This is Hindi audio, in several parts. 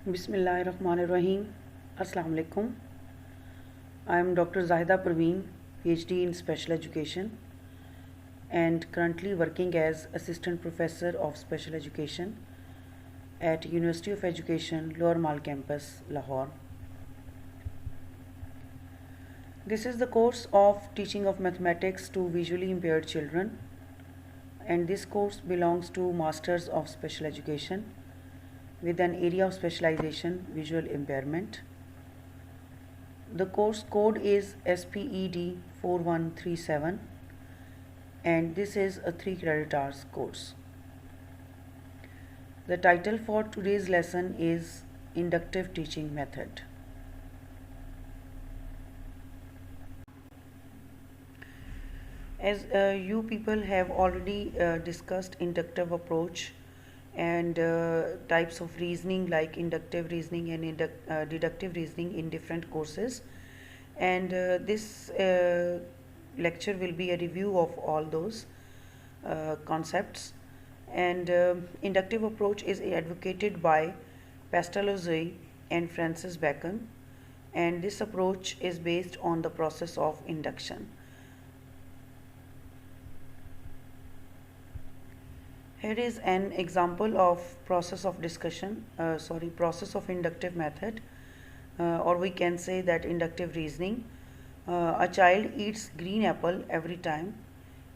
Bismillahirrahmanirrahim. Assalamu alaikum. I am Dr. Zahida Parveen, PhD in Special Education and currently working as Assistant Professor of Special Education at University of Education, Lower Mall Campus, Lahore. This is the course of Teaching of Mathematics to Visually Impaired Children, and this course belongs to Masters of Special Education with an area of specialization visual impairment. The course code is SPED 4137 and this is a 3 credit hours course. The title for today's lesson is Inductive Teaching Method. As you people have already discussed inductive approach and types of reasoning like inductive reasoning and deductive reasoning in different courses, and this lecture will be a review of all those concepts. And inductive approach is advocated by Pestalozzi and Francis Bacon, and this approach is based on the process of induction. Here is an example of process of process of inductive method, or we can say that inductive reasoning. A child eats green apple every time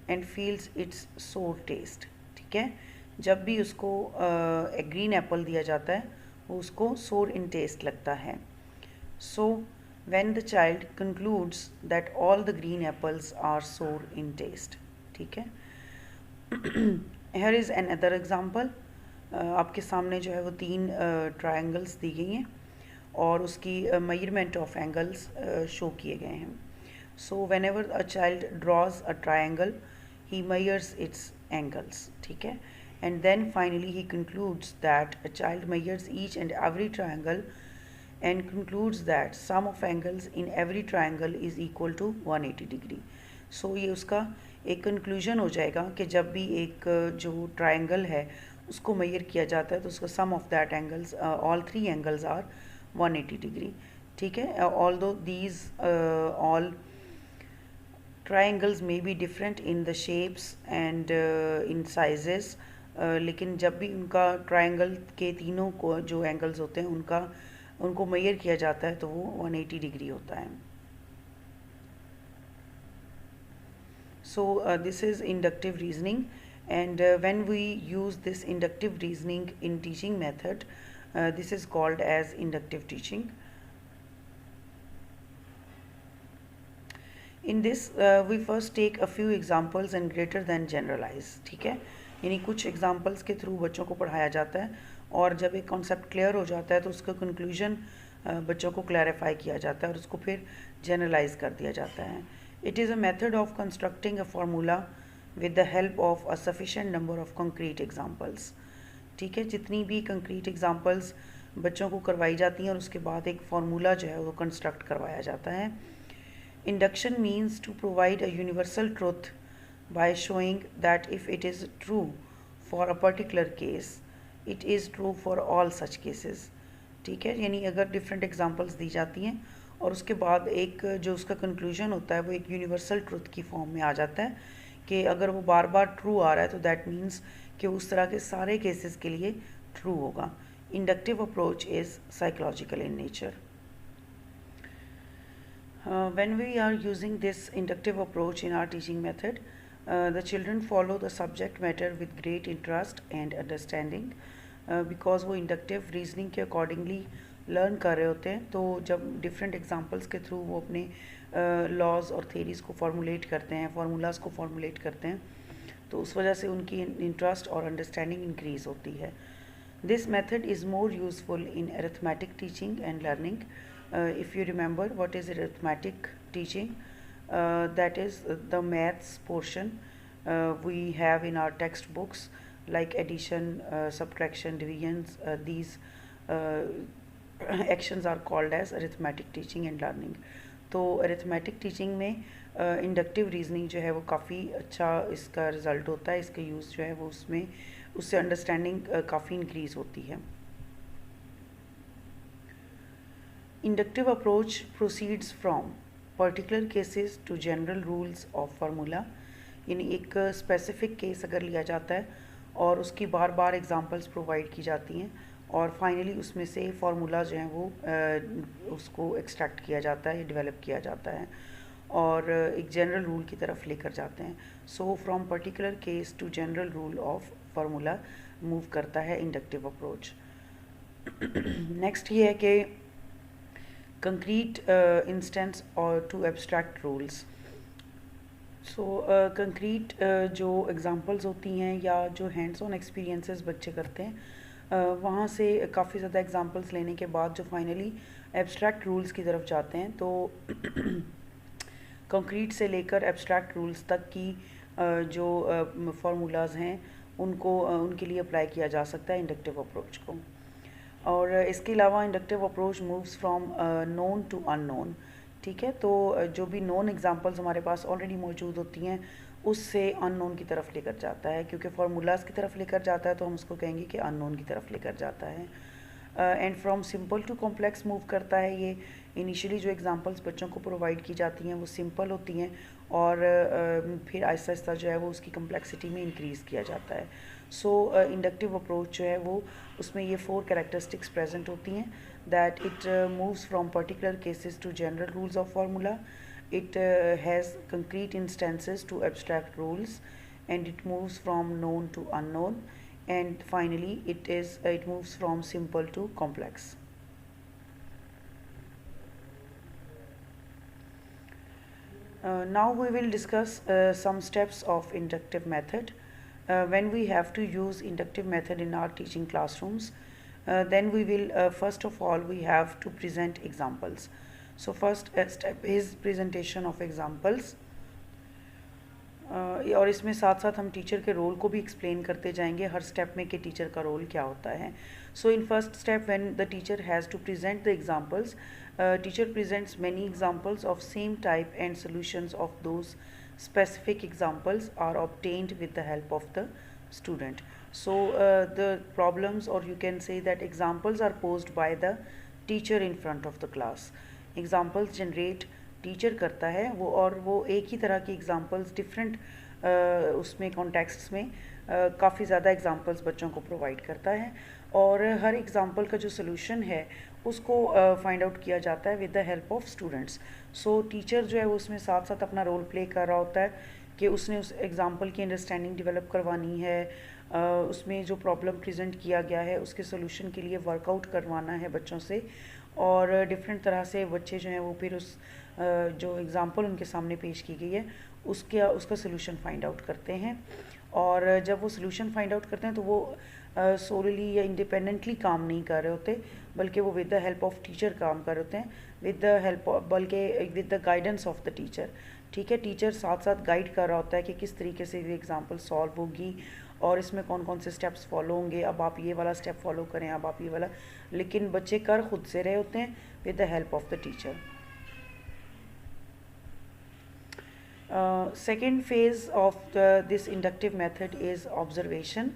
and feels its sour taste. ठीक है, जब भी उसको ग्रीन एप्पल दिया जाता है वो उसको सोर इन टेस्ट लगता है. So when the child concludes that all the green apples are sour in taste. ठीक है. Here is another example. आपके सामने जो है वो 3 ट्रायंगल्स दी गई हैं और उसकी मेजरमेंट ऑफ एंगल्स शो किए गए हैं. So whenever a child draws a triangle he measures its angles. ठीक है, and then finally he concludes that a child measures each and every triangle and concludes that sum of angles in every triangle is equal to 180 degree. So ये उसका एक कंक्लूजन हो जाएगा कि जब भी एक जो ट्रायंगल है उसको मेजर किया जाता है तो उसका sum of that angles all 3 angles are 180 degree. ठीक है, although these all triangles may be different in the shapes and in sizes, लेकिन जब भी उनका ट्रायंगल के तीनों को जो एंगल्स होते हैं उनको मेजर किया जाता है तो वो 180 डिग्री होता है. So this is inductive reasoning, and when we use this inductive reasoning in teaching method, this is called as inductive teaching. In this we first take a few examples and greater than generalize. ठीक है, यानी कुछ examples के through बच्चों को पढ़ाया जाता है और जब एक concept clear हो जाता है तो उसका conclusion बच्चों को clarify किया जाता है और उसको फिर generalize कर दिया जाता है. It is a method of constructing a formula with the help of a sufficient number of concrete examples. ठीक है, जितनी भी concrete examples बच्चों को करवाई जाती हैं और उसके बाद एक formula जो है वो construct करवाया जाता है. Induction means to provide a universal truth by showing that if it is true for a particular case, it is true for all such cases. ठीक है, यानी अगर different examples दी जाती हैं और उसके बाद एक जो उसका कंक्लूजन होता है वो एक यूनिवर्सल ट्रुथ की फॉर्म में आ जाता है कि अगर वो बार बार ट्रू आ रहा है तो दैट मीन्स कि उस तरह के सारे केसेस के लिए ट्रू होगा. Inductive approach is psychological in nature. When we are using this inductive approach in our teaching method, the children follow the subject matter with great interest and understanding, because वो इंडक्टिव रीजनिंग के अकॉर्डिंगली लर्न कर रहे होते हैं. तो जब डिफरेंट एग्जांपल्स के थ्रू वो अपने लॉज और थेरीज़ को फॉर्मुलेट करते हैं, फार्मूलाज को फॉर्मुलेट करते हैं, तो उस वजह से उनकी इंटरेस्ट और अंडरस्टैंडिंग इंक्रीज़ होती है. This method is more useful in arithmetic teaching and learning. If you remember what is arithmetic teaching, that is the maths portion we have in our text books like addition, subtraction, divisions. These actions are called as arithmetic teaching and learning. तो arithmetic teaching में inductive reasoning जो है वो काफ़ी अच्छा इसका result होता है. इसका यूज़ जो है वो उसमें उससे अंडरस्टैंडिंग काफ़ी इंक्रीज़ होती है. Inductive approach proceeds from particular cases to general rules of formula. यानी एक स्पेसिफिक केस अगर लिया जाता है और उसकी बार बार एग्जांपल्स प्रोवाइड की जाती हैं और फाइनली उसमें से फार्मूला जो हैं वो उसको एक्सट्रैक्ट किया जाता है, डेवलप किया जाता है और एक जनरल रूल की तरफ लेकर जाते हैं. So from particular case to general rule of formula move करता है इंडक्टिव अप्रोच. नेक्स्ट ये है कि concrete instance or to abstract rules. So concrete जो examples होती हैं या जो hands on experiences बच्चे करते हैं वहाँ से काफ़ी ज़्यादा examples लेने के बाद जो finally abstract rules की तरफ जाते हैं तो concrete से लेकर abstract rules तक की जो formulas हैं उनको उनके लिए अप्लाई किया जा सकता है इंडक्टिव अप्रोच को. और इसके अलावा inductive approach moves from known to unknown. ठीक है, तो जो भी नोन एग्जांपल्स हमारे पास ऑलरेडी मौजूद होती हैं उससे अननोन की तरफ लेकर जाता है, क्योंकि फार्मूलाज की तरफ लेकर जाता है तो हम उसको कहेंगे कि अननोन की तरफ लेकर जाता है. And from simple to complex move करता है ये. इनिशियली जो एग्जांपल्स बच्चों को प्रोवाइड की जाती हैं वो सिंपल होती हैं और फिर आहिस्ता आहिस्ता जो है वो उसकी कम्प्लेक्सिटी में इंक्रीज़ किया जाता है. सो इंडक्टिव अप्रोच जो है वो उसमें ये 4 कैरेक्टरिस्टिक्स प्रेजेंट होती हैं. That it moves from particular cases to general rules of formula, it has concrete instances to abstract rules, and it moves from known to unknown, and finally it moves from simple to complex. Now we will discuss some steps of inductive method. When we have to use inductive method in our teaching classrooms, then we will first of all we have to present examples. So first step is presentation of examples. और इसमें साथ साथ हम टीचर के रोल को भी एक्सप्लेन करते जाएंगे हर स्टेप में कि टीचर का रोल क्या होता है. So in first step when the teacher has to present the examples, teacher presents many examples of same type and solutions of those specific examples are obtained with the help of the student. So the problems, or you can say that examples are posed by the teacher in front of the class. Examples generate teacher करता है वो, और वो एक ही तरह की एग्जांपल्स डिफरेंट उसमें कॉन्टेक्स्ट्स में काफ़ी ज़्यादा एग्जांपल्स बच्चों को प्रोवाइड करता है और हर एग्जांपल का जो सोल्यूशन है उसको फाइंड आउट किया जाता है with the help of students. So teacher जो है वो उसमें साथ साथ अपना रोल प्ले कर रहा होता है कि उसने उस एग्जांपल की अंडरस्टैंडिंग डेवलप करवानी है, उसमें जो प्रॉब्लम प्रेजेंट किया गया है उसके सोल्यूशन के लिए वर्कआउट करवाना है बच्चों से, और डिफरेंट तरह से बच्चे जो हैं वो फिर उस जो एग्ज़ाम्पल उनके सामने पेश की गई है उसका सोल्यूशन फाइंड आउट करते हैं. और जब वो सोल्यूशन फाइंड आउट करते हैं तो वो सोलली या इंडिपेंडेंटली काम नहीं कर रहे होते, बल्कि वो with the help of teacher काम कर रहे होते हैं, विद द हेल्प बल्कि with the guidance of the teacher. ठीक है, टीचर साथ साथ गाइड कर रहा होता है कि किस तरीके से ये एग्जाम्पल सॉल्व होगी और इसमें कौन कौन से स्टेप्स फॉलो होंगे, अब आप ये वाला स्टेप फॉलो करें, अब आप ये वाला, लेकिन बच्चे कर खुद से रहे होते हैं with the help of the teacher. Second phase of this inductive method is observation.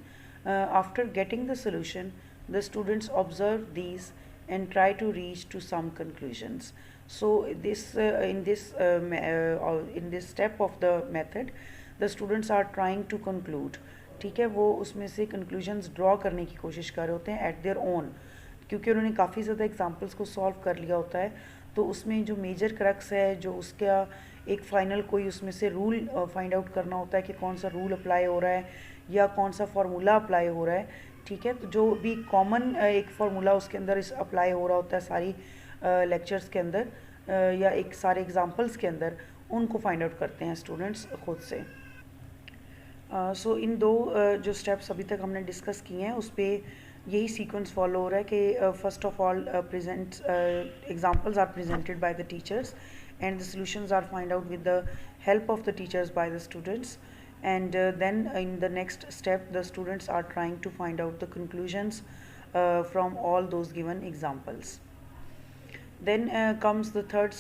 After getting the solution, the students observe these and try to reach to some conclusions. So in this step of the method, the students are trying to conclude. ठीक है, वो उसमें से conclusions draw करने की कोशिश कर रहे होते हैं at their own, क्योंकि उन्होंने काफ़ी ज़्यादा एग्जाम्पल्स को सॉल्व कर लिया होता है. तो उसमें जो मेजर क्रक्स है, जो उसका एक फ़ाइनल कोई उसमें से रूल फाइंड आउट करना होता है कि कौन सा रूल अप्लाई हो रहा है या कौन सा फार्मूला अप्लाई हो रहा है. ठीक है, तो जो भी कॉमन एक फार्मूला उसके अंदर इस अप्लाई हो रहा होता है सारी लेक्चर्स के अंदर या एक सारे एग्जांपल्स के अंदर, उनको फाइंड आउट करते हैं स्टूडेंट्स खुद से. सो इन दो जो स्टेप्स अभी तक हमने डिस्कस किए हैं उस पर यही सीक्वेंस फॉलो हो रहा है कि first of all present examples are presented by the teachers and the solutions are find out with the help of the teachers by the students, and then in the next step the students are trying to find out the conclusions from all those given examples. Then comes the third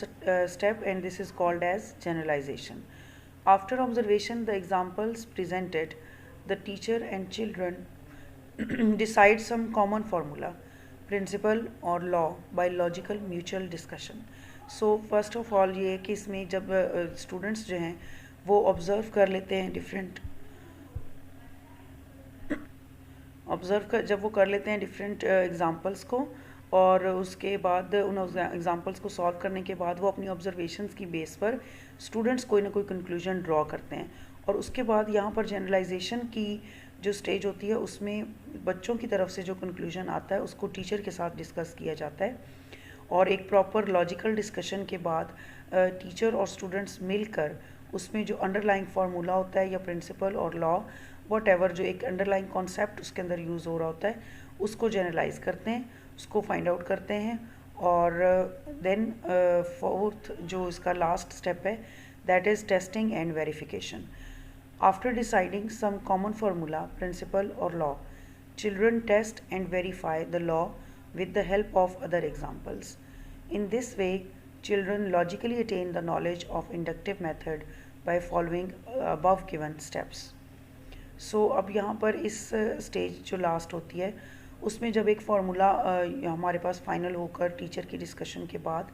step, and this is called as generalization. After observation the examples presented, the teacher and children decide some common formula. Principle और law by logical mutual discussion. So first of all ये कि इसमें जब स्टूडेंट्स जो हैं वो ऑब्ज़र्व कर लेते हैं जब वो कर लेते हैं डिफरेंट एग्ज़ाम्पल्स को, और उसके बाद उन एग्ज़ाम्पल्स को सॉल्व करने के बाद वो अपनी ऑब्जर्वेशंस की बेस पर स्टूडेंट्स कोई ना कोई कंक्लूजन ड्रॉ करते हैं। और उसके बाद यहाँ पर जनरलाइजेशन की जो स्टेज होती है उसमें बच्चों की तरफ से जो कंक्लूजन आता है उसको टीचर के साथ डिस्कस किया जाता है, और एक प्रॉपर लॉजिकल डिस्कशन के बाद टीचर और स्टूडेंट्स मिलकर उसमें जो अंडरलाइंग फार्मूला होता है या प्रिंसिपल और लॉ वट एवर जो एक अंडरलाइंग कॉन्सेप्ट उसके अंदर यूज़ हो रहा होता है उसको जनरलाइज करते हैं, उसको फाइंड आउट करते हैं। और देन फोर्थ जो इसका लास्ट स्टेप है that is testing and verification. After deciding some common formula principle और law, children test and verify the law with the help of other examples. In this way, children logically attain the knowledge of inductive method by following above given steps. So अब यहाँ पर इस स्टेज जो लास्ट होती है उसमें जब एक फार्मूला हमारे पास फाइनल होकर टीचर की डिस्कशन के बाद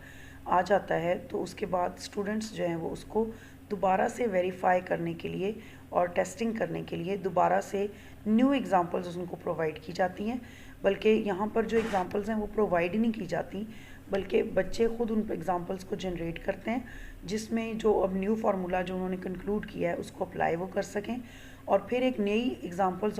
आ जाता है तो उसके बाद स्टूडेंट्स जो हैं वो उसको दोबारा से वेरीफाई करने के लिए और टेस्टिंग करने के लिए दोबारा से न्यू एग्जांपल्स उनको प्रोवाइड की जाती हैं। बल्कि यहाँ पर जो एग्जांपल्स हैं वो प्रोवाइड ही नहीं की जाती, बल्कि बच्चे खुद उन एग्जांपल्स को जनरेट करते हैं जिसमें जो अब न्यू फार्मूला जो उन्होंने कंक्लूड किया है उसको अप्लाई वो कर सकें, और फिर एक नई एग्जांपल्स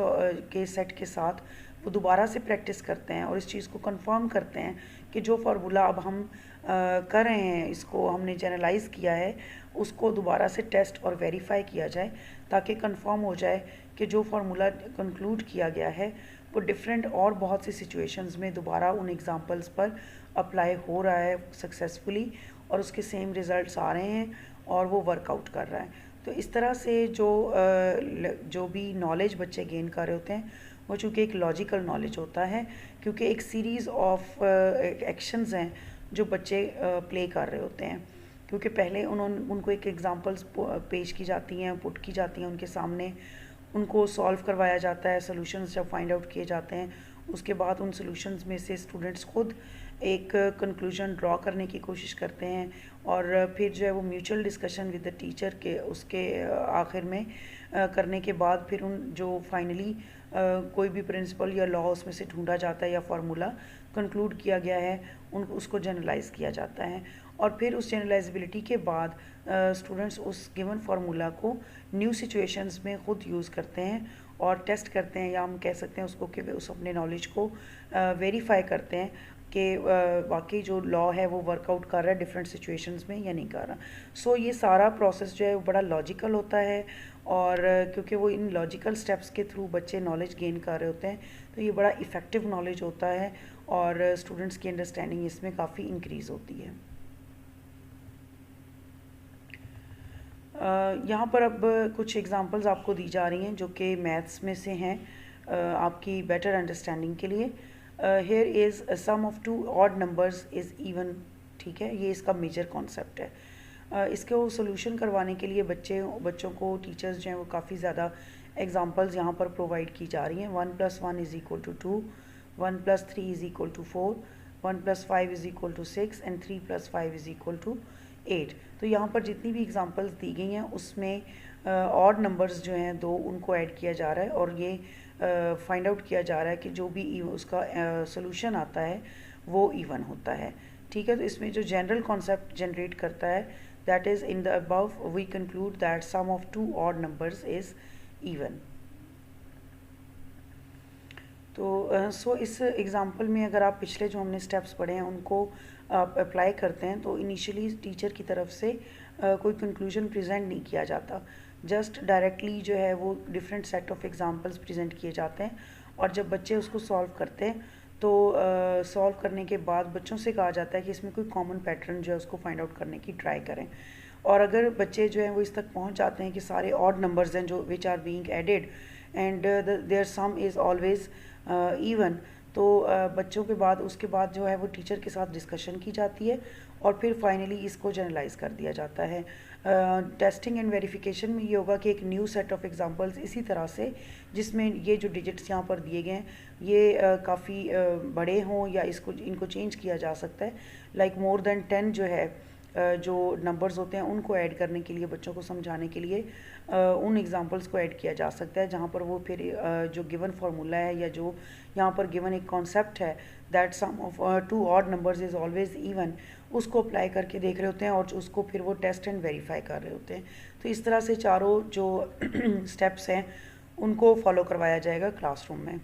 के सेट के साथ वो दोबारा से प्रैक्टिस करते हैं और इस चीज़ को कंफर्म करते हैं कि जो फार्मूला अब हम कर रहे हैं, इसको हमने जनरलाइज किया है, उसको दोबारा से टेस्ट और वेरीफाई किया जाए ताकि कंफर्म हो जाए कि जो फार्मूला कंक्लूड किया गया है वो डिफरेंट और बहुत सी सिचुएशंस में दोबारा उन एग्जांपल्स पर अप्लाई हो रहा है सक्सेसफुली और उसके सेम रिज़ल्ट्स आ रहे हैं और वो वर्कआउट कर रहा है। तो इस तरह से जो भी नॉलेज बच्चे गेन कर रहे होते हैं वो चूँकि एक लॉजिकल नॉलेज होता है, क्योंकि एक सीरीज़ ऑफ एक्शंस हैं जो बच्चे प्ले कर रहे होते हैं। क्योंकि पहले उनको एक एग्जांपल्स पेश की जाती हैं, पुट की जाती हैं उनके सामने, उनको सॉल्व करवाया जाता है, सॉल्यूशंस जब फाइंड आउट किए जाते हैं उसके बाद उन सॉल्यूशंस में से स्टूडेंट्स खुद एक कंक्लूजन ड्रॉ करने की कोशिश करते हैं, और फिर जो है वो mutual discussion with the teacher के उसके आखिर में करने के बाद फिर उन जो फाइनली कोई भी प्रिंसिपल या लॉ उसमें से ढूंढा जाता है या फार्मूला कंक्लूड किया गया है उसको जनरलाइज किया जाता है, और फिर उस जनरलाइजेबिलिटी के बाद स्टूडेंट्स उस गिवन फार्मूला को न्यू सिचुएशंस में ख़ुद यूज़ करते हैं और टेस्ट करते हैं, या हम कह सकते हैं उसको कि उस अपने नॉलेज को वेरीफाई करते हैं कि वाकई जो लॉ है वो वर्कआउट कर रहा है डिफरेंट सिचुएशंस में या नहीं कर रहा। सो ये सारा प्रोसेस जो है वो बड़ा लॉजिकल होता है, और क्योंकि वो इन लॉजिकल स्टेप्स के थ्रू बच्चे नॉलेज गेन कर रहे होते हैं तो ये बड़ा इफ़ेक्टिव नॉलेज होता है और स्टूडेंट्स की अंडरस्टैंडिंग इसमें काफ़ी इंक्रीज़ होती है। यहाँ पर अब कुछ एग्जांपल्स आपको दी जा रही हैं जो कि मैथ्स में से हैं आपकी बेटर अंडरस्टैंडिंग के लिए। Here is sum of two odd numbers is even, ठीक है, ये इसका मेजर कॉन्सेप्ट है। इसको सोल्यूशन करवाने के लिए बच्चों को टीचर्स जो हैं वो काफ़ी ज़्यादा एग्जांपल्स यहाँ पर प्रोवाइड की जा रही हैं। 1 + 1 = 2, 1 + 3 = 4, 1 + 5 = 6 एंड 3 + 5 = 8। तो यहाँ पर जितनी भी एग्जांपल्स दी गई हैं उसमें ऑड नंबर्स जो हैं दो उनको ऐड किया जा रहा है और ये फाइंड आउट किया जा रहा है कि जो भी उसका सोल्यूशन आता है वो इवन होता है, ठीक है। तो इसमें जो जनरल कॉन्सेप्ट जनरेट करता है that is in the above we conclude that sum of two odd numbers is even. तो सो इस एग्ज़ाम्पल में अगर आप पिछले जो हमने स्टेप्स पढ़े हैं उनको आप अप्लाई करते हैं तो इनिशियली टीचर की तरफ से कोई कंक्लूजन प्रेजेंट नहीं किया जाता, जस्ट डायरेक्टली जो है वो different set of examples present किए जाते हैं, और जब बच्चे उसको सॉल्व करते हैं तो सॉल्व करने के बाद बच्चों से कहा जाता है कि इसमें कोई कॉमन पैटर्न जो है उसको फाइंड आउट करने की ट्राई करें। और अगर बच्चे जो हैं वो इस तक पहुंच जाते हैं कि सारे ऑड नंबर्स हैं जो which are being added and their sum is always even, तो बच्चों के बाद उसके बाद जो है वो टीचर के साथ डिस्कशन की जाती है और फिर फाइनली इसको जनरलाइज कर दिया जाता है। टेस्टिंग एंड वेरिफिकेशन में ये होगा कि एक न्यू सेट ऑफ एग्जांपल्स इसी तरह से जिसमें ये जो डिजिट्स यहाँ पर दिए गए हैं ये काफ़ी बड़े हों या इनको चेंज किया जा सकता है। लाइक मोर देन 10 जो है जो नंबर्स होते हैं उनको ऐड करने के लिए, बच्चों को समझाने के लिए उन एग्जांपल्स को ऐड किया जा सकता है, जहाँ पर वो फिर जो गिवन फार्मूला है या जो यहाँ पर गिवन एक कॉन्सेप्ट है that sum of 2 odd numbers is always even, उसको अप्लाई करके देख रहे होते हैं और उसको फिर वो टेस्ट एंड वेरीफाई कर रहे होते हैं। तो इस तरह से चारों जो स्टेप्स हैं उनको फॉलो करवाया जाएगा क्लासरूम में।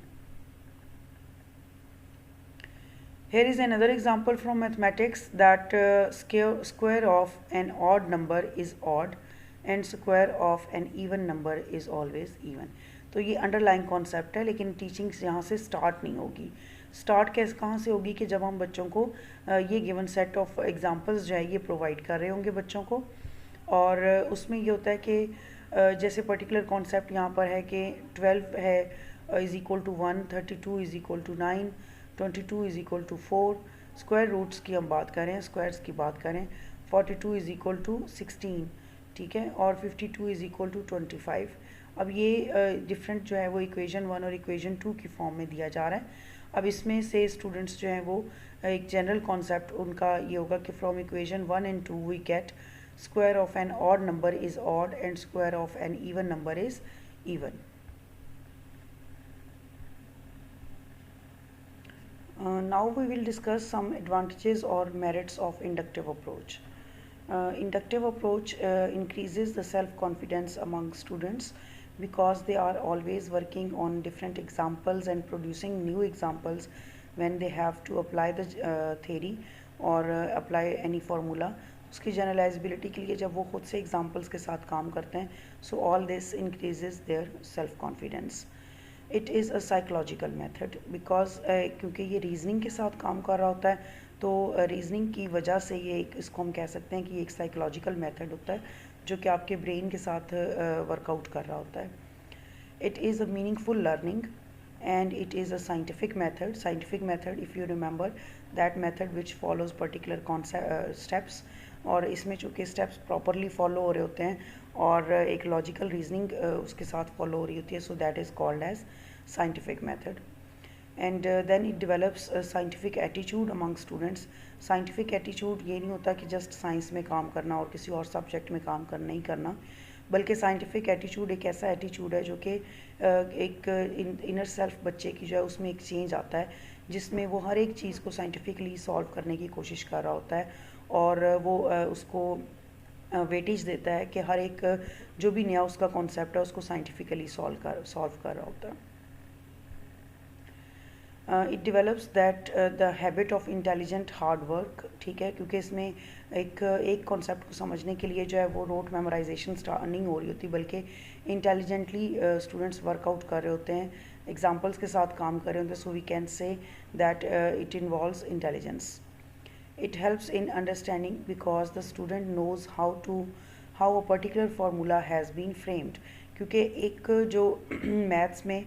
Here is another example from mathematics that square of an odd number is odd and square of an even number is always even। तो ये अंडरलाइन कॉन्सेप्ट है, लेकिन टीचिंग यहाँ से स्टार्ट नहीं होगी। स्टार्ट कैसे कहाँ से होगी कि जब हम बच्चों को ये गिवन सेट ऑफ एग्जांपल्स जो है ये प्रोवाइड कर रहे होंगे बच्चों को, और उसमें ये होता है कि जैसे पर्टिकुलर कॉन्सेप्ट यहाँ पर है कि 12 है is equal to 1, 32 is equal to 9, 22 is equal to 4, square roots की हम बात करें, स्क्वायर्स की बात करें, 42 इज़ इक्वल टू 16, ठीक है, और 52 इज़ इक्वल टू 25। अब ये डिफरेंट जो है वो इक्वेशन 1 और इक्वेशन 2 की फॉर्म में दिया जा रहा है। अब इसमें से स्टूडेंट्स जो हैं वो एक जनरल कॉन्सेप्ट उनका ये होगा कि from equation 1 and 2 we get square of an odd number is odd and square of an even number is even. Now we will discuss some advantages or merits of inductive approach. Inductive approach increases the self-confidence among students because they are always working on different examples and producing new examples when they have to apply the theory or apply any formula. उसकी जनरलाइजेबिलिटी के लिए जब वो खुद से एग्जाम्पल्स के साथ काम करते हैं, so all this increases their self-confidence. It is a psychological method because क्योंकि ये रीजनिंग के साथ काम कर रहा होता है, तो रीजनिंग की वजह से ये इसको हम कह सकते हैं कि ये एक साइकोलॉजिकल मेथड होता है जो कि आपके ब्रेन के साथ वर्कआउट कर रहा होता है। It is a meaningful learning and it is a scientific method. Scientific method, if you remember that method which follows particular concept steps, और इसमें चूँकि स्टेप्स प्रॉपरली फॉलो हो रहे होते हैं और एक लॉजिकल रीजनिंग उसके साथ फॉलो हो रही होती है, so that is called as scientific method. And then it develops scientific attitude among students. Scientific attitude ये नहीं होता कि जस्ट साइंस में काम करना और किसी और सब्जेक्ट में काम करना नहीं करना, बल्कि साइंटिफिक एटीट्यूड एक ऐसा एटीट्यूड है जो कि एक इनर सेल्फ बच्चे की जो है उसमें एक चेंज आता है, जिसमें वो हर एक चीज़ को साइंटिफिकली सॉल्व करने की कोशिश कर रहा होता है और वो उसको वेटेज देता है कि हर एक जो भी नया उसका कॉन्सेप्ट है उसको साइंटिफिकली सॉल्व कर रहा होता है। It develops that the habit of intelligent hard work, ठीक है, क्योंकि इसमें एक कॉन्सेप्ट को समझने के लिए जो है वो नोट मेमोराइजेशन नहीं हो रही होती, बल्कि इंटेलिजेंटली स्टूडेंट्स वर्कआउट कर रहे होते हैं, एग्जाम्पल्स के साथ काम कर रहे होते हैं, so we can say that it involves intelligence. It helps in understanding because the student knows how a particular formula has been framed, क्योंकि एक जो मैथ्स में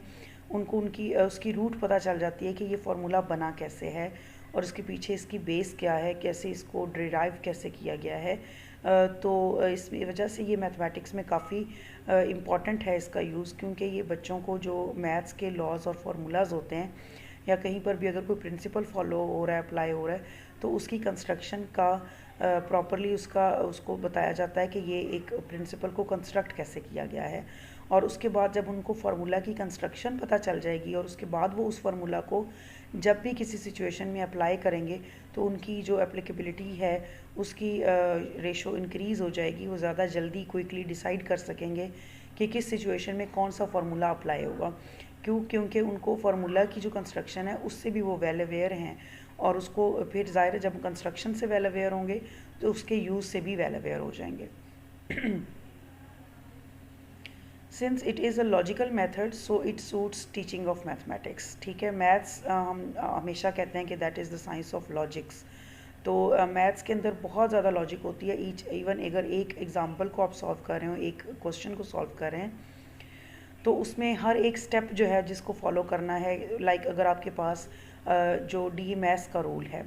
उनको उसकी रूट पता चल जाती है कि ये फार्मूला बना कैसे है और उसके पीछे इसकी बेस क्या है, कैसे इसको डिराइव कैसे किया गया है। तो इस वजह से ये मैथमेटिक्स में काफ़ी इम्पॉर्टेंट है इसका यूज़, क्योंकि ये बच्चों को जो मैथ्स के लॉज और फार्मूलाज होते हैं या कहीं पर भी अगर कोई प्रिंसिपल फॉलो हो रहा है, अप्लाई हो रहा है, तो उसकी कंस्ट्रक्शन का प्रॉपरली उसको बताया जाता है कि ये एक प्रिंसिपल को कंस्ट्रक्ट कैसे किया गया है। और उसके बाद जब उनको फार्मूला की कंस्ट्रक्शन पता चल जाएगी और उसके बाद वो उस फार्मूला को जब भी किसी सिचुएशन में अप्लाई करेंगे तो उनकी जो एप्लीकेबिलिटी है उसकी रेशो इंक्रीज़ हो जाएगी, वो ज़्यादा जल्दी क्विकली डिसाइड कर सकेंगे कि किस सिचुएशन में कौन सा फार्मूला अप्लाई होगा। क्योंकि उनको फार्मूला की जो कंस्ट्रक्शन है उससे भी वो वेल अवेयर हैं और उसको फिर ज़ाहिर है जब कंस्ट्रक्शन से वेल अवेयर होंगे तो उसके यूज़ से भी वेल अवेयर हो जाएंगे। Since it is a logical method so it suits teaching of mathematics, ठीक है। मैथ्स हम हमेशा कहते हैं कि that is the science of logics, तो मैथ्स के अंदर बहुत ज़्यादा लॉजिक होती है। इवन अगर एक एग्जाम्पल को आप सॉल्व कर रहे हो, एक क्वेश्चन को सॉल्व कर रहे हैं, तो उसमें हर एक स्टेप जो है जिसको फॉलो करना है, लाइक अगर आपके पास जो डी मैथ्स का रूल है,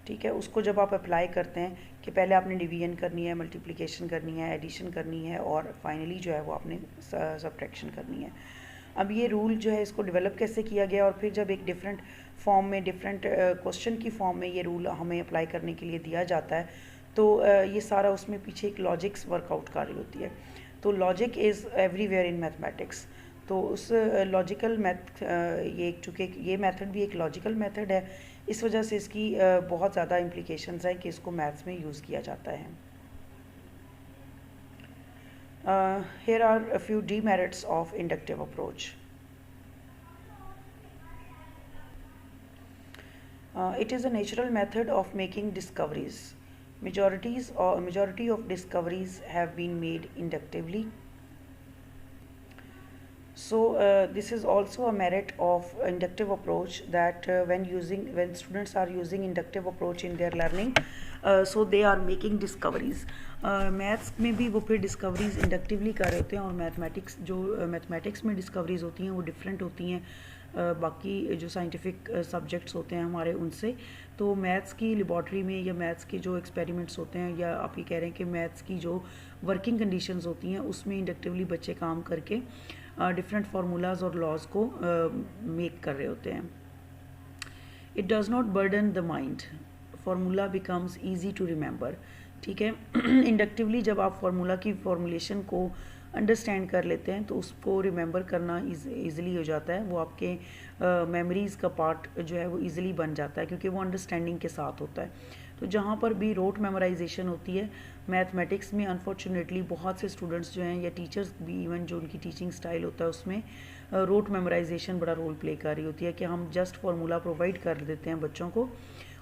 ठीक है, उसको जब आप अप्लाई करते हैं कि पहले आपने डिवीजन करनी है, मल्टीप्लिकेशन करनी है, एडिशन करनी है और फाइनली जो है वो आपने सब्ट्रैक्शन करनी है। अब ये रूल जो है इसको डेवलप कैसे किया गया और फिर जब एक डिफरेंट फॉर्म में, डिफरेंट क्वेश्चन की फॉर्म में ये रूल हमें अप्लाई करने के लिए दिया जाता है, तो ये सारा उसमें पीछे एक लॉजिक्स वर्कआउट कर रही होती है। तो logic is everywhere in mathematics. तो उस लॉजिकल ये चूँकि ये मेथड भी एक लॉजिकल मेथड है, इस वजह से इसकी बहुत ज़्यादा इम्प्लीकेशंस हैं कि इसको मैथ्स में यूज़ किया जाता है। Here are a few demerits of inductive approach. It is a natural method of making discoveries. Majority of discoveries have been made inductively. So this is also a merit of inductive approach, that when students are using inductive approach in their learning, so they are making discoveries. Maths में भी वो फिर डिस्कवरीज इंडक्टिवली कर रहे होते हैं, और मैथमेटिक्स में डिस्कवरीज होती हैं वो डिफरेंट होती हैं बाकी जो साइंटिफिक सब्जेक्ट्स होते हैं हमारे उनसे। तो मैथ्स की लेबॉर्ट्री में या मैथ्स के जो एक्सपेरिमेंट्स होते हैं, या आप ये कह रहे हैं कि मैथ्स की जो वर्किंग कंडीशंस होती हैं उसमें इंडक्टिवली बच्चे काम करके डिफरेंट फार्मूलाज और लॉज को मेक कर रहे होते हैं। It does not burden the mind, formula becomes easy to remember, ठीक है। इंडक्टिवली जब आप फार्मूला की फॉर्मुलेशन को अंडरस्टैंड कर लेते हैं तो उसको रिमेंबर करना ईज़िली हो जाता है, वो आपके मेमोरीज़ का पार्ट जो है वो ईज़िली बन जाता है, क्योंकि वो अंडरस्टैंडिंग के साथ होता है। तो जहाँ पर भी रोट मेमोराइजेशन होती है मैथमेटिक्स में, अनफॉर्चुनेटली बहुत से स्टूडेंट्स जो हैं या टीचर्स भी, इवन जो उनकी टीचिंग स्टाइल होता है उसमें रोट मेमोराइजेशन बड़ा रोल प्ले कर रही होती है, कि हम जस्ट फार्मूला प्रोवाइड कर देते हैं बच्चों को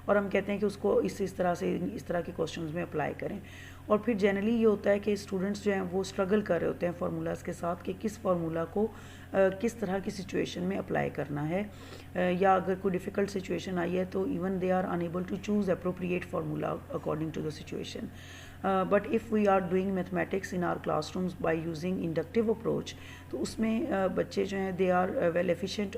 और हम कहते हैं कि उसको इस तरह के क्वेश्चंस में अप्लाई करें। और फिर जनरली ये होता है कि स्टूडेंट्स जो हैं वो स्ट्रगल कर रहे होते हैं फार्मूलाज के साथ, कि किस फार्मूला को किस तरह की सिचुएशन में अप्लाई करना है, या अगर कोई डिफ़िकल्ट सिचुएशन आई है तो even they are unable to choose appropriate formula according to the situation. But if we are doing mathematics in our classrooms by using inductive approach, तो उसमें बच्चे जो हैं they are well efficient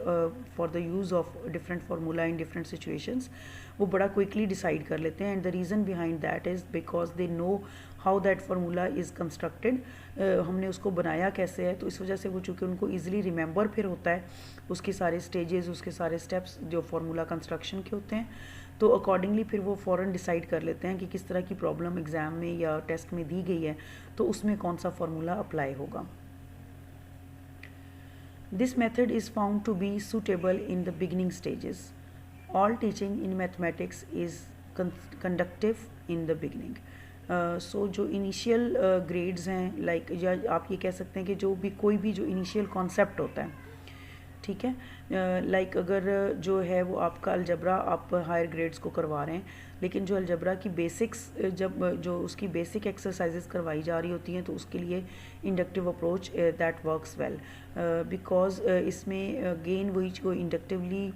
for the use of different formula in different situations. वो बड़ा क्विकली डिसाइड कर लेते हैं, and the reason behind that is because they know how that formula is constructed, हमने उसको बनाया कैसे है। तो इस वजह से वो चूँकि उनको ईजिली रिमेंबर फिर होता है उसके सारे स्टेजेस, उसके सारे स्टेप्स जो फार्मूला कंस्ट्रक्शन के होते हैं, तो अकॉर्डिंगली फिर वो फ़ौरन डिसाइड कर लेते हैं कि किस तरह की प्रॉब्लम एग्ज़ाम में या टेस्ट में दी गई है तो उसमें कौन सा फार्मूला अप्लाई होगा। This method is found to be suitable in the beginning stages. All teaching in mathematics is conductive in the beginning. So जो इनिशियल ग्रेड्स हैं, लाइक या आप ये कह सकते हैं कि जो भी कोई भी जो इनिशियल कॉन्सेप्ट होता है, ठीक है, लाइक अगर जो है वो आपका अलजबरा आप हायर ग्रेड्स को करवा रहे हैं, लेकिन जो अलजबरा की बेसिक्स जब जो उसकी बेसिक एक्सरसाइजेस करवाई जा रही होती हैं तो उसके लिए inductive approach that works well, because इसमें अगेन वही जो इंडक्टिवली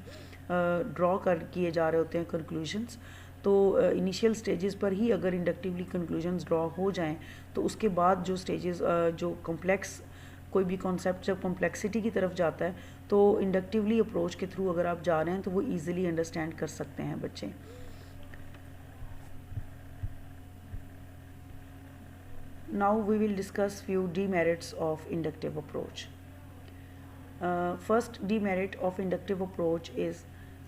ड्रॉ किए जा रहे होते हैं कंक्लूजन्स, तो इनिशियल स्टेजेस पर ही अगर इंडक्टिवली कंक्लूजन्स ड्रॉ हो जाएं तो उसके बाद जो स्टेजेस जो कॉम्प्लेक्स कोई भी कॉन्सेप्ट जब कॉम्प्लेक्सिटी की तरफ जाता है तो इंडक्टिवली अप्रोच के थ्रू अगर आप जा रहे हैं तो वो ईजिली अंडरस्टैंड कर सकते हैं बच्चे। Now we will discuss few demerits of inductive approach. First demerit of inductive approach is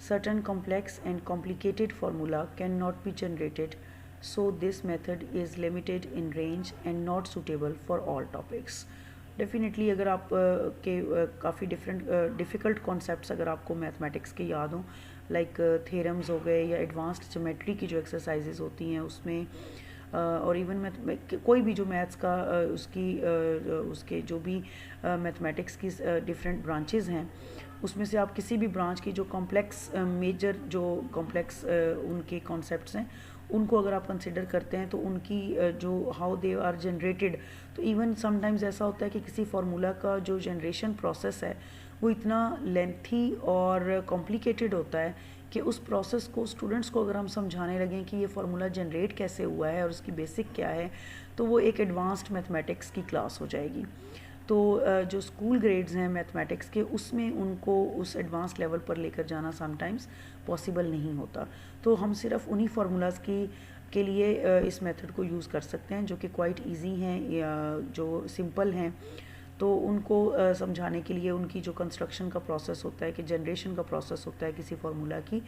certain complex and complicated formula cannot be generated, so this method is limited in range and not suitable for all topics. Definitely अगर आप के काफ़ी डिफ़िकल्ट कॉन्सेप्ट्स अगर आपको मैथमेटिक्स के याद हों, लाइक थ्योरम्स हो गए या एडवांस्ड ज्योमेट्री की जो एक्सरसाइजेज होती हैं उसमें, और इवन कोई भी जो मैथ्स का उसके जो भी मैथमेटिक्स की डिफरेंट ब्रांचेस हैं उसमें से आप किसी भी ब्रांच की जो कॉम्प्लेक्स मेजर जो कॉम्प्लेक्स उनके कॉन्सेप्ट्स हैं उनको अगर आप कंसिडर करते हैं तो उनकी जो हाउ दे आर जनरेटेड, तो इवन समटाइम्स ऐसा होता है कि किसी फार्मूला का जो जनरेशन प्रोसेस है वो इतना लेंथी और कॉम्प्लिकेटेड होता है कि उस प्रोसेस को स्टूडेंट्स को अगर हम समझाने लगें कि ये फार्मूला जनरेट कैसे हुआ है और उसकी बेसिक क्या है, तो वो एक एडवांस्ड मैथमेटिक्स की क्लास हो जाएगी। तो जो स्कूल ग्रेड्स हैं मैथमेटिक्स के, उसमें उनको उस एडवांस लेवल पर लेकर जाना समटाइम्स पॉसिबल नहीं होता। तो हम सिर्फ उन्हीं फार्मूलाज की के लिए इस मेथड को यूज़ कर सकते हैं जो कि क्वाइट इजी हैं या जो सिंपल हैं। तो उनको समझाने के लिए उनकी जो कंस्ट्रक्शन का प्रोसेस होता है, कि जनरेशन का प्रोसेस होता है किसी फार्मूला की,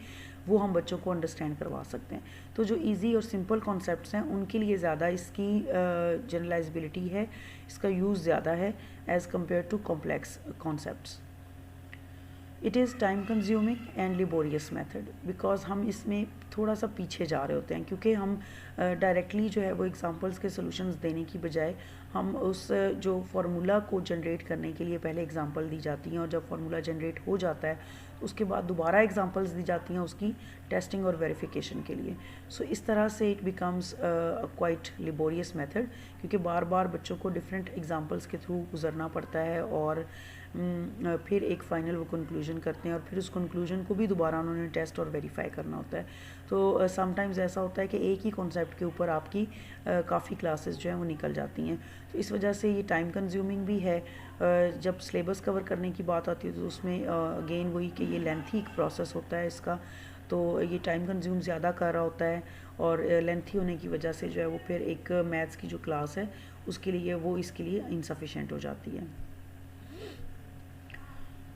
वो हम बच्चों को अंडरस्टैंड करवा सकते हैं। तो जो इजी और सिंपल कॉन्सेप्ट्स हैं उनके लिए ज़्यादा इसकी जनरलाइजेबिलिटी है, इसका यूज़ ज़्यादा है as compare to complex concepts. It is time consuming and laborious method, because हम इसमें थोड़ा सा पीछे जा रहे होते हैं, क्योंकि हम डायरेक्टली जो है वो एग्जांपल्स के सॉल्यूशंस देने की बजाय हम उस जो फार्मूला को जनरेट करने के लिए पहले एग्जांपल दी जाती हैं, और जब फार्मूला जनरेट हो जाता है तो उसके बाद दोबारा एग्जांपल्स दी जाती हैं उसकी टेस्टिंग और वेरिफिकेशन के लिए। सो इस तरह से it becomes quite laborious method, क्योंकि बार बार बच्चों को डिफरेंट एग्जांपल्स के थ्रू गुजरना पड़ता है, और फिर एक फ़ाइनल वो कंक्लूजन करते हैं, और फिर उस कंक्लूजन को भी दोबारा उन्होंने टेस्ट और वेरीफाई करना होता है। तो समटाइम्स ऐसा होता है कि एक ही कॉन्सेप्ट के ऊपर आपकी काफ़ी क्लासेस जो हैं वो निकल जाती हैं। तो इस वजह से ये टाइम कंज्यूमिंग भी है। जब सिलेबस कवर करने की बात आती है तो उसमें अगेन वही कि ये लेंथी एक प्रोसेस होता है इसका, तो ये टाइम कंज्यूम ज़्यादा कर रहा होता है, और लेंथी होने की वजह से जो है वो फिर एक मैथ्स की जो क्लास है उसके लिए वो इसके लिए इनसफिशेंट हो जाती है।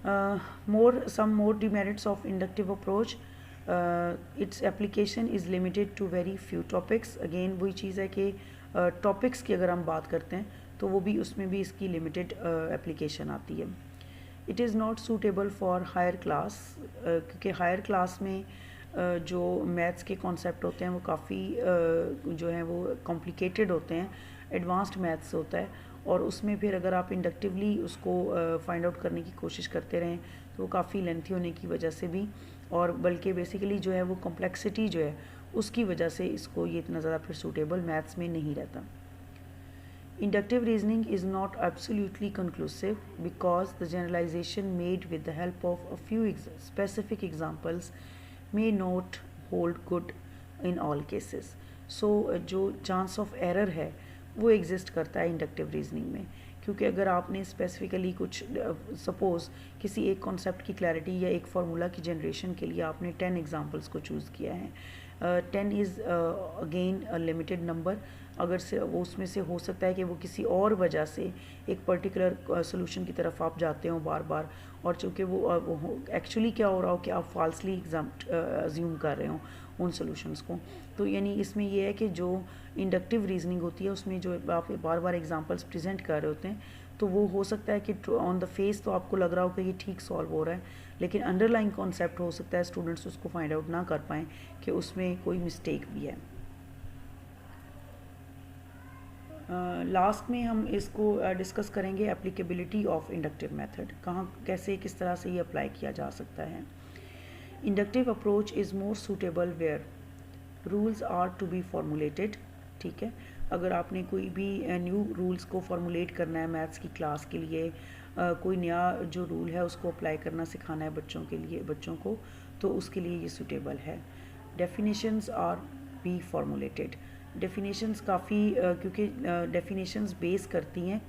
Some more demerits of inductive approach. Its application is limited to very few topics. Again वही चीज़ है कि टॉपिक्स की अगर हम बात करते हैं तो वो भी उसमें भी इसकी लिमिटेड एप्लीकेशन आती है। It is not suitable for higher class, क्योंकि हायर क्लास में जो मैथ्स के कॉन्सेप्ट होते हैं वो काफ़ी जो हैं वो कॉम्प्लिकेटेड होते हैं, एडवांस्ड मैथ्स होता है, और उसमें फिर अगर आप इंडक्टिवली उसको फाइंड आउट करने की कोशिश करते रहें तो वो काफ़ी लेंथी होने की वजह से भी, और बल्कि बेसिकली जो है वो कॉम्प्लेक्सिटी जो है उसकी वजह से इसको ये इतना ज़्यादा फिर सूटेबल मैथ्स में नहीं रहता। Inductive reasoning is not absolutely conclusive because the generalization made with the help of a few specific examples may not hold good in all cases. So जो chance of error है वो एग्जिस्ट करता है इंडक्टिव रीजनिंग में, क्योंकि अगर आपने स्पेसिफिकली कुछ सपोज़ किसी एक कॉन्सेप्ट की क्लैरिटी या एक फार्मूला की जनरेशन के लिए आपने 10 एग्जांपल्स को चूज़ किया है, 10 is again a limited number. अगर से वो उसमें से हो सकता है कि वो किसी और वजह से एक पर्टिकुलर सोल्यूशन की तरफ आप जाते हो बार बार, और चूँकि वो एक्चुअली क्या हो रहा हो कि आप फॉल्सली अज्यूम कर रहे हो उन सॉल्यूशंस को। तो यानी इसमें ये है कि जो इंडक्टिव रीजनिंग होती है उसमें जो आप बार बार एग्जांपल्स प्रेजेंट कर रहे होते हैं, तो वो हो सकता है कि ऑन द फेस तो आपको लग रहा हो कि ये ठीक सॉल्व हो रहा है, लेकिन अंडरलाइंग कॉन्सेप्ट हो सकता है स्टूडेंट्स उसको फाइंड आउट ना कर पाएँ कि उसमें कोई मिस्टेक भी है। लास्ट में हम इसको डिस्कस करेंगे एप्लीकेबिलिटी ऑफ इंडक्टिव मेथड, कहाँ कैसे किस तरह से ये अप्लाई किया जा सकता है। Inductive approach is more suitable where rules are to be formulated. ठीक है, अगर आपने कोई भी न्यू रूल्स को फॉर्मुलेट करना है मैथ्स की क्लास के लिए, कोई नया जो रूल है उसको अप्लाई करना सिखाना है बच्चों के लिए, बच्चों को, तो उसके लिए ये सूटेबल है। Definitions R B formulated. Definitions काफ़ी क्योंकि डेफिनेशंस बेस करती हैं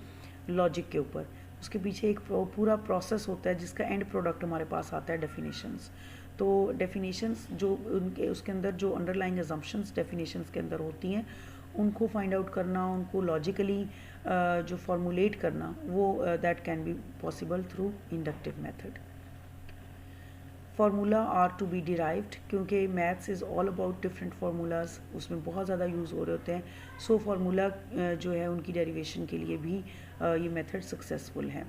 लॉजिक के ऊपर, उसके पीछे एक पूरा प्रोसेस होता है जिसका एंड प्रोडक्ट हमारे पास आता है डेफिनेशंस। तो डेफिनेशंस जो उनके उसके अंदर जो अंडरलाइंग अजम्पशंस डेफिनेशंस के अंदर होती हैं उनको फाइंड आउट करना, उनको लॉजिकली जो फॉर्मुलेट करना, वो that can be possible through inductive method. Formula are to be derived, क्योंकि maths is all about different formulas, उसमें बहुत ज़्यादा यूज़ हो रहे होते हैं। सो फार्मूला जो है उनकी डेरिवेशन के लिए भी ये मेथड सक्सेसफुल है।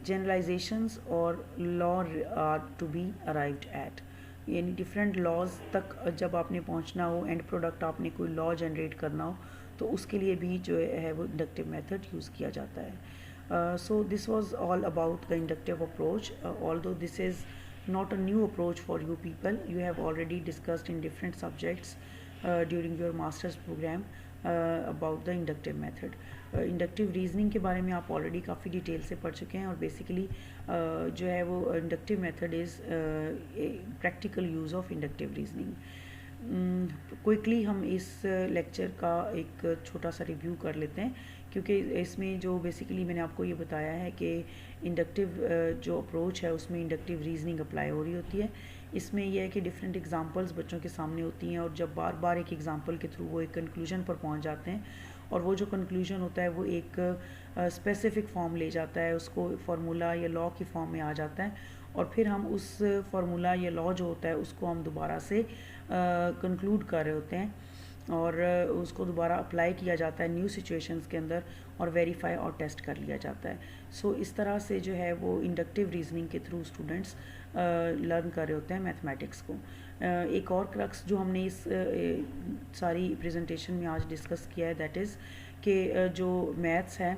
जनरलाइजेशंस और law are to be arrived at, यानी डिफरेंट लॉज तक जब आपने पहुंचना हो, एंड प्रोडक्ट आपने कोई लॉ जनरेट करना हो, तो उसके लिए भी जो है वो इंडक्टिव मेथड यूज़ किया जाता है। So this was all about the inductive approach, although this is not a new approach for you people. You have already discussed in different subjects during your master's program about the inductive method. Inductive reasoning के बारे में आप ऑलरेडी काफ़ी डिटेल से पढ़ चुके हैं, और बेसिकली जो है वो inductive method is practical use of inductive reasoning. Quickly हम इस लेक्चर का एक छोटा सा रिव्यू कर लेते हैं क्योंकि इसमें जो बेसिकली मैंने आपको ये बताया है कि इंडक्टिव जो अप्रोच है उसमें इंडक्टिव रीजनिंग अप्लाई हो रही होती है। इसमें यह है कि डिफरेंट एग्जांपल्स बच्चों के सामने होती हैं और जब बार बार एक एग्जांपल के थ्रू वो एक कंक्लूजन पर पहुंच जाते हैं और वो जो कंक्लूजन होता है वो एक स्पेसिफिक फॉर्म ले जाता है, उसको फार्मूला या लॉ की फॉर्म में आ जाता है और फिर हम उस फार्मूला या लॉ जो होता है उसको हम दोबारा से कंक्लूड कर रहे होते हैं और उसको दोबारा अप्लाई किया जाता है न्यू सिचुएशंस के अंदर और वेरीफाई और टेस्ट कर लिया जाता है। सो इस तरह से जो है वो इंडक्टिव रीजनिंग के थ्रू स्टूडेंट्स लर्न कर रहे होते हैं मैथमेटिक्स को। एक और क्रक्स जो हमने इस सारी प्रेजेंटेशन में आज डिस्कस किया है दैट इज़ कि जो मैथ्स है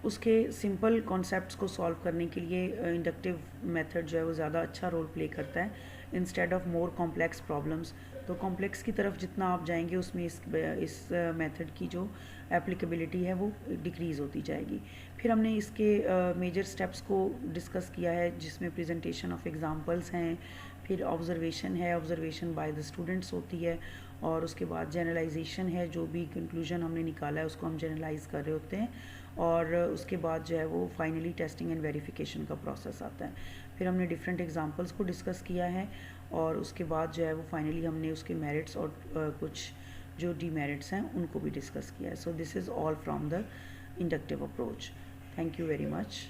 उसके सिंपल कॉन्सेप्ट्स को सॉल्व करने के लिए इंडक्टिव मेथड जो है वो ज़्यादा अच्छा रोल प्ले करता है instead of more complex problems. तो कॉम्प्लेक्स की तरफ जितना आप जाएंगे उसमें इस मेथड की जो एप्लीकेबिलिटी है वो डिक्रीज़ होती जाएगी। फिर हमने इसके मेजर स्टेप्स को डिस्कस किया है जिसमें प्रेजेंटेशन ऑफ एग्जांपल्स हैं, फिर ऑब्जर्वेशन है, ऑब्जर्वेशन बाय द स्टूडेंट्स होती है और उसके बाद जनरलाइजेशन है, जो भी कंक्लूजन हमने निकाला है उसको हम जनरलाइज कर रहे होते हैं और उसके बाद जो है वो फाइनली टेस्टिंग एंड वेरिफिकेशन का प्रोसेस आता है। फिर हमने डिफरेंट एग्जांपल्स को डिस्कस किया है और उसके बाद जो है वो फाइनली हमने उसके मेरिट्स और कुछ जो डीमेरिट्स हैं उनको भी डिस्कस किया है। So this is all from the inductive approach. Thank you very much.